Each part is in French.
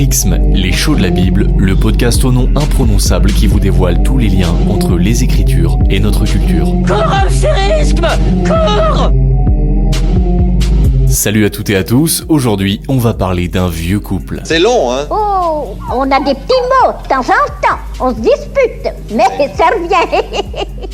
Prixme, les shows de la Bible, le podcast au nom imprononçable qui vous dévoile tous les liens entre les Écritures et notre culture. Cours, astérisque, cours! Salut à toutes et à tous, aujourd'hui on va parler d'un vieux couple. C'est long, hein? Oh, on a des petits mots de temps en temps, on se dispute, mais ça revient.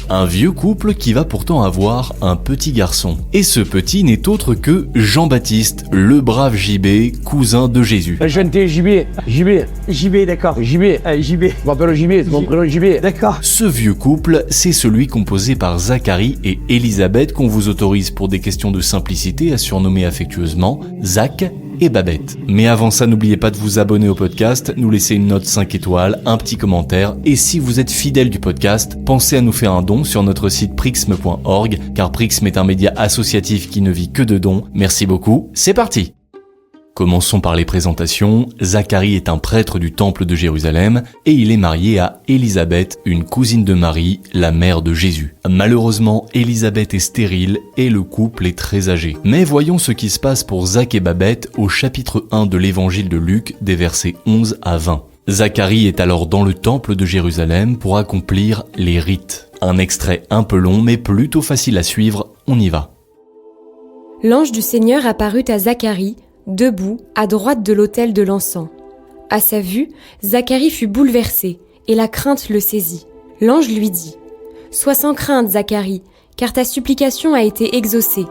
Un vieux couple qui va pourtant avoir un petit garçon. Et ce petit n'est autre que Jean-Baptiste, le brave JB, cousin de Jésus. Je t'ai JB, d'accord, JB. Je m'appelle JB, c'est mon prénom JB, d'accord. Ce vieux couple, c'est celui composé par Zacharie et Élisabeth qu'on vous autorise pour des questions de simplicité à surnommer affectueusement Zach et Babette. Mais avant ça, n'oubliez pas de vous abonner au podcast, nous laisser une note 5 étoiles, un petit commentaire, et si vous êtes fidèle du podcast, pensez à nous faire un don sur notre site prixme.org, car Prixme est un média associatif qui ne vit que de dons. Merci beaucoup, c'est parti! Commençons par les présentations. Zacharie est un prêtre du temple de Jérusalem et il est marié à Élisabeth, une cousine de Marie, la mère de Jésus. Malheureusement, Élisabeth est stérile et le couple est très âgé. Mais voyons ce qui se passe pour Zach et Babette au chapitre 1 de l'évangile de Luc, des versets 11 à 20. Zacharie est alors dans le temple de Jérusalem pour accomplir les rites. Un extrait un peu long mais plutôt facile à suivre, on y va. L'ange du Seigneur apparut à Zacharie, debout, à droite de l'autel de l'encens. À sa vue, Zacharie fut bouleversé, et la crainte le saisit. L'ange lui dit : « Sois sans crainte, Zacharie, car ta supplication a été exaucée.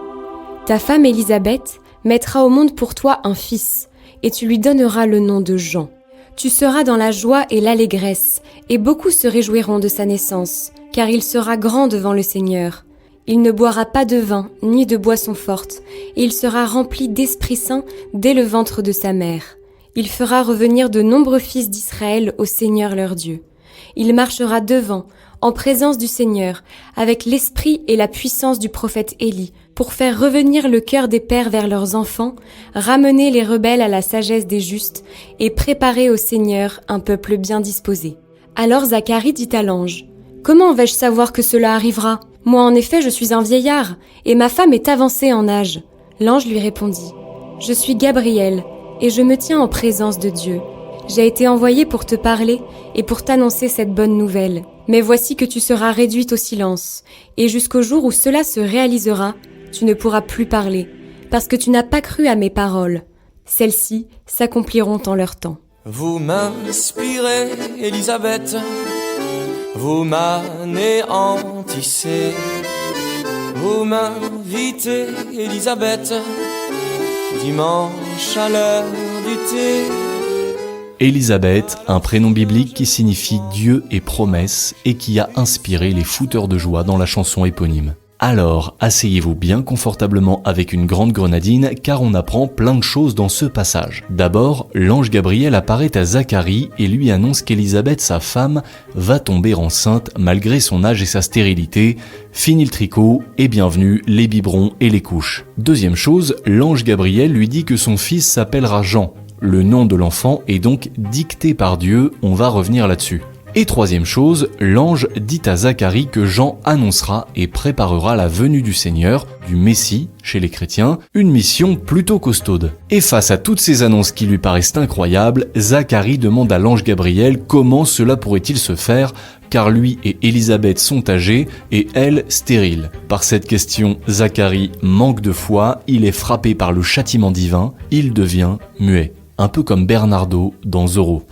Ta femme Élisabeth mettra au monde pour toi un fils, et tu lui donneras le nom de Jean. Tu seras dans la joie et l'allégresse, et beaucoup se réjouiront de sa naissance, car il sera grand devant le Seigneur. Il ne boira pas de vin, ni de boisson forte, et il sera rempli d'Esprit Saint dès le ventre de sa mère. Il fera revenir de nombreux fils d'Israël au Seigneur leur Dieu. Il marchera devant, en présence du Seigneur, avec l'esprit et la puissance du prophète Élie, pour faire revenir le cœur des pères vers leurs enfants, ramener les rebelles à la sagesse des justes, et préparer au Seigneur un peuple bien disposé. Alors Zacharie dit à l'ange : « Comment vais-je savoir que cela arrivera ? Moi en effet je suis un vieillard, et ma femme est avancée en âge. » L'ange lui répondit : « Je suis Gabriel, et je me tiens en présence de Dieu. J'ai été envoyé pour te parler et pour t'annoncer cette bonne nouvelle. Mais voici que tu seras réduite au silence, et jusqu'au jour où cela se réalisera, tu ne pourras plus parler, parce que tu n'as pas cru à mes paroles. Celles-ci s'accompliront en leur temps. » Vous m'inspirez, Élisabeth, vous m'anéantissez. Vous m'invitez, Élisabeth, dimanche à l'heure du thé. Élisabeth, un prénom biblique qui signifie Dieu et promesse et qui a inspiré les fouteurs de joie dans la chanson éponyme. Alors, asseyez-vous bien confortablement avec une grande grenadine car on apprend plein de choses dans ce passage. D'abord, l'ange Gabriel apparaît à Zacharie et lui annonce qu'Élisabeth, sa femme, va tomber enceinte malgré son âge et sa stérilité. Fini le tricot et bienvenue les biberons et les couches. Deuxième chose, l'ange Gabriel lui dit que son fils s'appellera Jean. Le nom de l'enfant est donc dicté par Dieu, on va revenir là-dessus. Et troisième chose, l'ange dit à Zacharie que Jean annoncera et préparera la venue du Seigneur, du Messie, chez les chrétiens, une mission plutôt costaude. Et face à toutes ces annonces qui lui paraissent incroyables, Zacharie demande à l'ange Gabriel comment cela pourrait-il se faire, car lui et Élisabeth sont âgés et elle stérile. Par cette question, Zacharie manque de foi, il est frappé par le châtiment divin, il devient muet. Un peu comme Bernardo dans Zorro.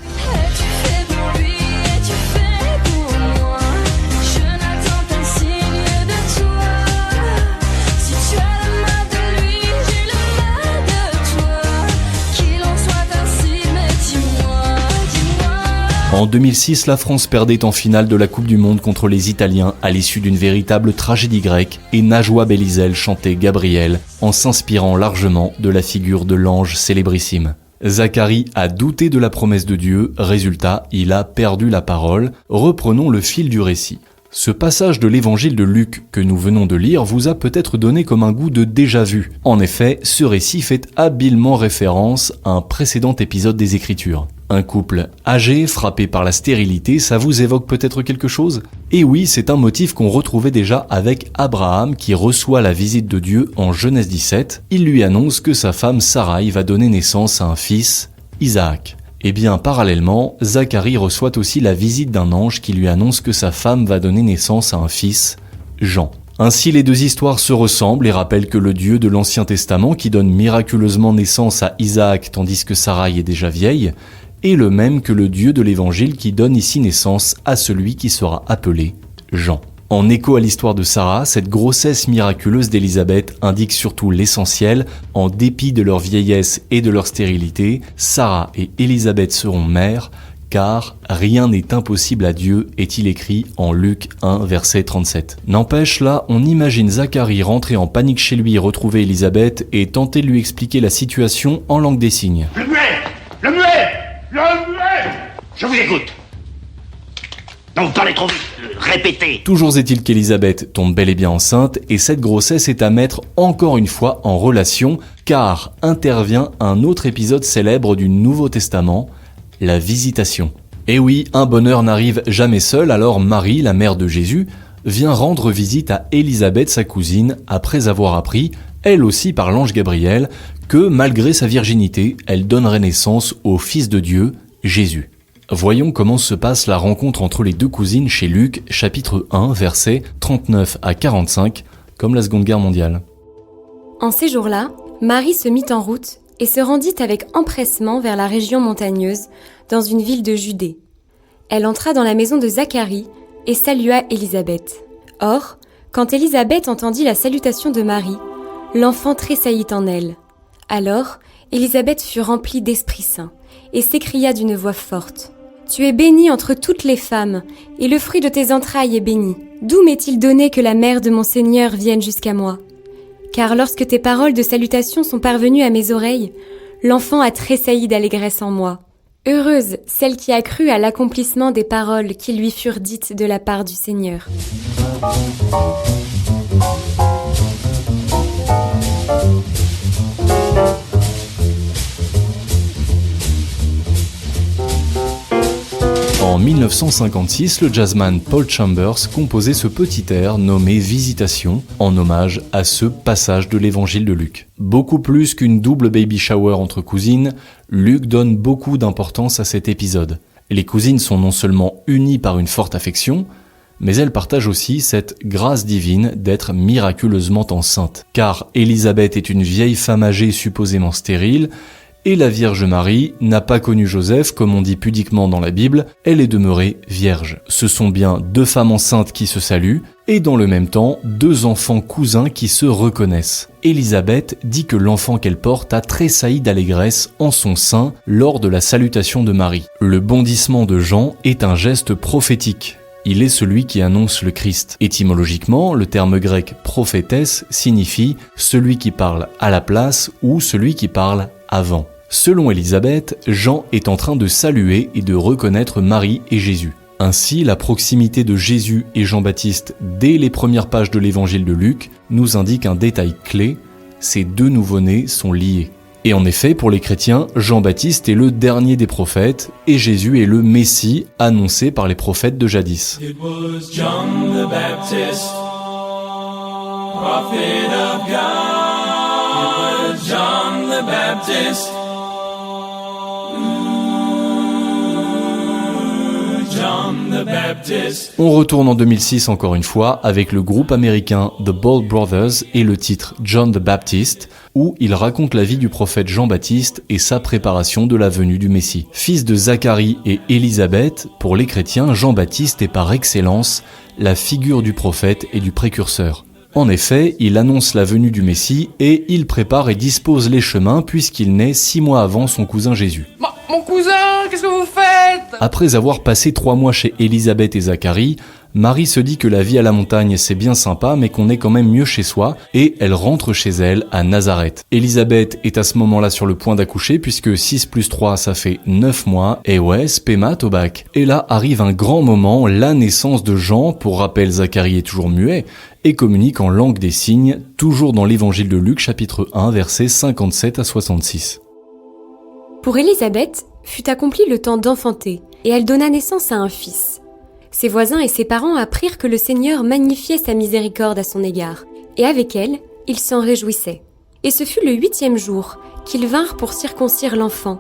En 2006, la France perdait en finale de la Coupe du Monde contre les Italiens à l'issue d'une véritable tragédie grecque et Najwa Belizel chantait Gabriel en s'inspirant largement de la figure de l'ange célébrissime. Zacharie a douté de la promesse de Dieu, résultat, il a perdu la parole. Reprenons le fil du récit. Ce passage de l'évangile de Luc que nous venons de lire vous a peut-être donné comme un goût de déjà-vu. En effet, ce récit fait habilement référence à un précédent épisode des Écritures. Un couple âgé, frappé par la stérilité, ça vous évoque peut-être quelque chose ? Et oui, c'est un motif qu'on retrouvait déjà avec Abraham qui reçoit la visite de Dieu en Genèse 17. Il lui annonce que sa femme Sarai va donner naissance à un fils, Isaac. Eh bien, parallèlement, Zacharie reçoit aussi la visite d'un ange qui lui annonce que sa femme va donner naissance à un fils, Jean. Ainsi, les deux histoires se ressemblent et rappellent que le Dieu de l'Ancien Testament, qui donne miraculeusement naissance à Isaac tandis que Sarai est déjà vieille, est le même que le Dieu de l'Évangile qui donne ici naissance à celui qui sera appelé Jean. En écho à l'histoire de Sarah, cette grossesse miraculeuse d'Élisabeth indique surtout l'essentiel. En dépit de leur vieillesse et de leur stérilité, Sarah et Élisabeth seront mères, car rien n'est impossible à Dieu, est-il écrit en Luc 1, verset 37. N'empêche, là, on imagine Zacharie rentrer en panique chez lui, retrouver Élisabeth et tenter de lui expliquer la situation en langue des signes. Le muet! Le muet! Le muet! Je vous écoute. Non, vous parlez trop vite. Répétez. Toujours est-il qu'Élisabeth tombe bel et bien enceinte et cette grossesse est à mettre encore une fois en relation car intervient un autre épisode célèbre du Nouveau Testament, la visitation. Et oui, un bonheur n'arrive jamais seul, alors Marie, la mère de Jésus, vient rendre visite à Élisabeth, sa cousine, après avoir appris, elle aussi par l'ange Gabriel, que malgré sa virginité, elle donnerait naissance au Fils de Dieu, Jésus. Voyons comment se passe la rencontre entre les deux cousines chez Luc, chapitre 1, versets 39 à 45, comme la Seconde Guerre mondiale. En ces jours-là, Marie se mit en route et se rendit avec empressement vers la région montagneuse, dans une ville de Judée. Elle entra dans la maison de Zacharie et salua Élisabeth. Or, quand Élisabeth entendit la salutation de Marie, l'enfant tressaillit en elle. Alors, Élisabeth fut remplie d'Esprit Saint et s'écria d'une voix forte. « Tu es bénie entre toutes les femmes, et le fruit de tes entrailles est béni. D'où m'est-il donné que la mère de mon Seigneur vienne jusqu'à moi ? Car lorsque tes paroles de salutation sont parvenues à mes oreilles, l'enfant a tressailli d'allégresse en moi. Heureuse celle qui a cru à l'accomplissement des paroles qui lui furent dites de la part du Seigneur. » En 1956, le jazzman Paul Chambers composait ce petit air nommé Visitation en hommage à ce passage de l'évangile de Luc. Beaucoup plus qu'une double baby shower entre cousines, Luc donne beaucoup d'importance à cet épisode. Les cousines sont non seulement unies par une forte affection, mais elles partagent aussi cette grâce divine d'être miraculeusement enceintes. Car Élisabeth est une vieille femme âgée supposément stérile, et la Vierge Marie n'a pas connu Joseph, comme on dit pudiquement dans la Bible, elle est demeurée vierge. Ce sont bien deux femmes enceintes qui se saluent, et dans le même temps, deux enfants cousins qui se reconnaissent. Élisabeth dit que l'enfant qu'elle porte a tressailli d'allégresse en son sein lors de la salutation de Marie. Le bondissement de Jean est un geste prophétique. Il est celui qui annonce le Christ. Étymologiquement, le terme grec prophétesse signifie celui qui parle à la place ou celui qui parle avant. Selon Élisabeth, Jean est en train de saluer et de reconnaître Marie et Jésus. Ainsi, la proximité de Jésus et Jean-Baptiste dès les premières pages de l'évangile de Luc nous indique un détail clé, ces deux nouveau-nés sont liés. Et en effet, pour les chrétiens, Jean-Baptiste est le dernier des prophètes et Jésus est le Messie annoncé par les prophètes de jadis. It was John the Baptist, prophet of God. It was John the Baptist. John the Baptist. On retourne en 2006 encore une fois avec le groupe américain The Ball Brothers et le titre John the Baptist, où il raconte la vie du prophète Jean-Baptiste et sa préparation de la venue du Messie. Fils de Zacharie et Élisabeth, pour les chrétiens, Jean-Baptiste est par excellence la figure du prophète et du précurseur. En effet, il annonce la venue du Messie et il prépare et dispose les chemins puisqu'il naît 6 mois avant son cousin Jésus. Mon cousin, qu'est-ce que vous faites ? Après avoir passé 3 mois chez Élisabeth et Zacharie, Marie se dit que la vie à la montagne c'est bien sympa mais qu'on est quand même mieux chez soi et elle rentre chez elle à Nazareth. Élisabeth est à ce moment-là sur le point d'accoucher puisque 6 plus 3 ça fait 9 mois et ouais, spémat au bac. Et là arrive un grand moment, la naissance de Jean, pour rappel Zacharie est toujours muet, et communique en langue des signes, toujours dans l'évangile de Luc chapitre 1 versets 57 à 66. Pour Élisabeth, fut accompli le temps d'enfanter, et elle donna naissance à un fils. Ses voisins et ses parents apprirent que le Seigneur magnifiait sa miséricorde à son égard, et avec elle, ils s'en réjouissaient. Et ce fut le 8e jour qu'ils vinrent pour circoncire l'enfant,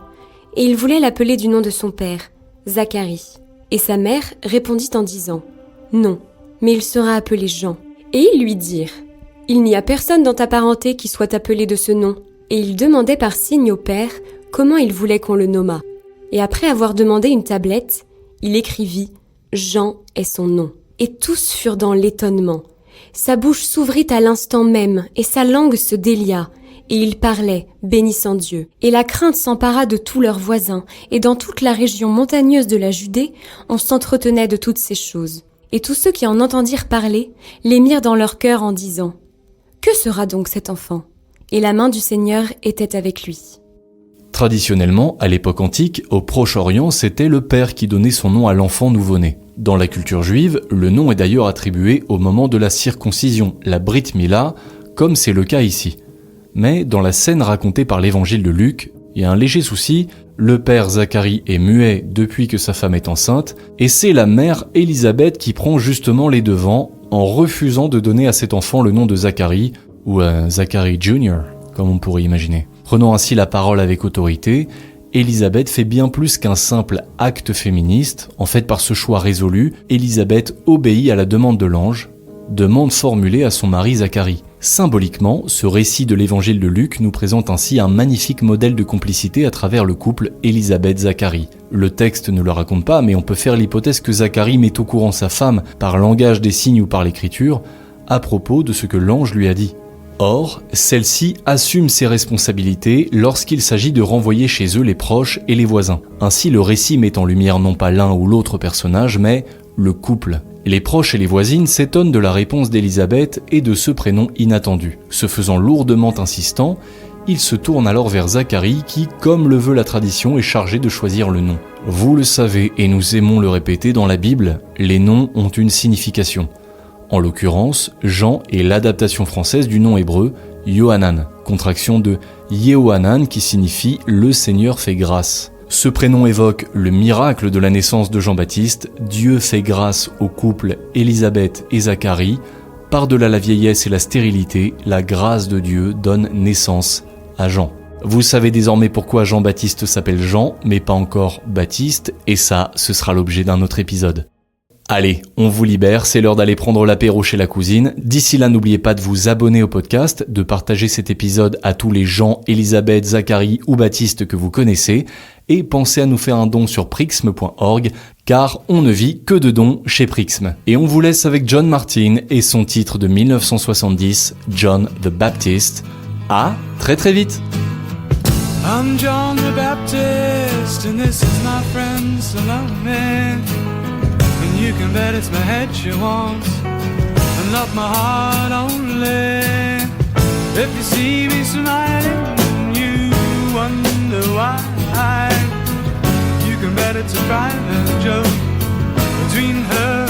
et il voulait l'appeler du nom de son père, Zacharie. Et sa mère répondit en disant « Non, mais il sera appelé Jean. » Et ils lui dirent « Il n'y a personne dans ta parenté qui soit appelé de ce nom. » Et il demandait par signe au père comment il voulait qu'on le nommât. Et après avoir demandé une tablette, il écrivit « Jean est son nom. » Et tous furent dans l'étonnement. Sa bouche s'ouvrit à l'instant même, et sa langue se délia, et il parlait, bénissant Dieu. Et la crainte s'empara de tous leurs voisins, et dans toute la région montagneuse de la Judée, on s'entretenait de toutes ces choses. Et tous ceux qui en entendirent parler, les mirent dans leur cœur en disant « Que sera donc cet enfant ?» Et la main du Seigneur était avec lui. Traditionnellement, à l'époque antique, au Proche-Orient, c'était le père qui donnait son nom à l'enfant nouveau-né. Dans la culture juive, le nom est d'ailleurs attribué au moment de la circoncision, la Brit Mila, comme c'est le cas ici. Mais dans la scène racontée par l'évangile de Luc, il y a un léger souci, le père Zacharie est muet depuis que sa femme est enceinte, et c'est la mère Élisabeth qui prend justement les devants en refusant de donner à cet enfant le nom de Zacharie, ou Zacharie Jr., comme on pourrait imaginer. Prenant ainsi la parole avec autorité, Élisabeth fait bien plus qu'un simple acte féministe. En fait, par ce choix résolu, Élisabeth obéit à la demande de l'ange, demande formulée à son mari Zacharie. Symboliquement, ce récit de l'évangile de Luc nous présente ainsi un magnifique modèle de complicité à travers le couple Élisabeth-Zacharie. Le texte ne le raconte pas, mais on peut faire l'hypothèse que Zacharie met au courant sa femme par langage des signes ou par l'écriture, à propos de ce que l'ange lui a dit. Or, celle-ci assume ses responsabilités lorsqu'il s'agit de renvoyer chez eux les proches et les voisins. Ainsi, le récit met en lumière non pas l'un ou l'autre personnage, mais le couple. Les proches et les voisines s'étonnent de la réponse d'Élisabeth et de ce prénom inattendu. Se faisant lourdement insistant, ils se tournent alors vers Zacharie qui, comme le veut la tradition, est chargé de choisir le nom. Vous le savez et nous aimons le répéter dans la Bible, les noms ont une signification. En l'occurrence, Jean est l'adaptation française du nom hébreu Yohanan, contraction de Yehohanan qui signifie « le Seigneur fait grâce ». Ce prénom évoque le miracle de la naissance de Jean-Baptiste. Dieu fait grâce au couple Élisabeth et Zacharie. Par-delà la vieillesse et la stérilité, la grâce de Dieu donne naissance à Jean. Vous savez désormais pourquoi Jean-Baptiste s'appelle Jean, mais pas encore Baptiste, et ça, ce sera l'objet d'un autre épisode. Allez, on vous libère, c'est l'heure d'aller prendre l'apéro chez la cousine. D'ici là, n'oubliez pas de vous abonner au podcast, de partager cet épisode à tous les Jean, Élisabeth, Zacharie ou Baptiste que vous connaissez, et pensez à nous faire un don sur prixme.org, car on ne vit que de dons chez Prixme. Et on vous laisse avec John Martyn et son titre de 1970, John the Baptist. À très très vite. I'm John the Baptist, and this is my friend Salome. And you can bet it's my head she wants, and not my heart only. If you see me smiling, you wonder why. You can bet it's a private joke between her